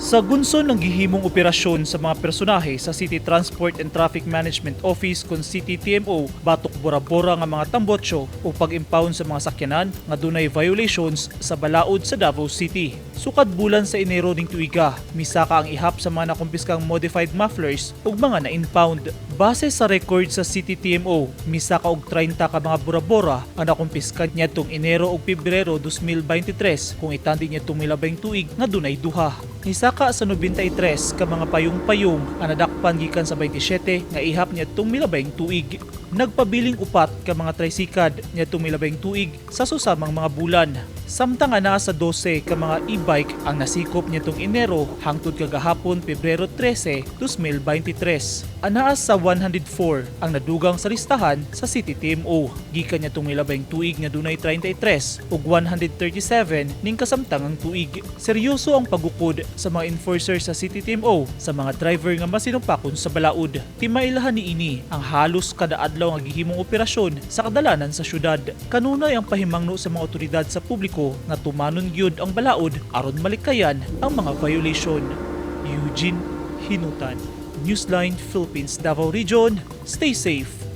Sa gunson ng gihimong operasyon sa mga personahe sa City Transport and Traffic Management Office kon City TMO, batok bora-bora nga mga tambotso o pag-impound sa mga sakyanan nga dunay violations sa balaod sa Davao City. Sukad bulan sa Enero ning tuiga, misaka ang ihap sa mga nakumpiskang modified mufflers ug mga na-impound. Base sa record sa City TMO, misaka og 30 ka mga bora-bora ang nakumpiskan niadtong Enero ug Pebrero 2023 kung itandi niadtong milabing tuig nga dunay duha. Nisaka sa 93 ka mga payong-payong ang nadakpan gikan sa 27 nga ihap niadtong milabing tuig. Nagpabiling upat ka mga tricycad niadtong milabing tuig sa susamang mga bulan. Samtang ana sa 12 ka mga e-bike ang nasikop niadtong Enero hangtod kagahapon Pebrero 13, 2023. Anaa sa 104 ang nadugang sa listahan sa City TMO. Gikan niadtong milabing tuig nga dunay 33 ug 137 ning kasamtangang tuig. Seryoso ang pagukod sa mga enforcer sa City TMO sa mga driver nga masinumpakon sa balaod. Timailahan niini ang halos kada adlaw nga gihimong operasyon sa kadalanan sa syudad. Kanunay ang pahimangno sa mga otoridad sa publiko nga tumanon gyud ang balaod aron malikayan ang mga violation. Eugene Hinutan, Newsline Philippines, Davao Region. Stay safe.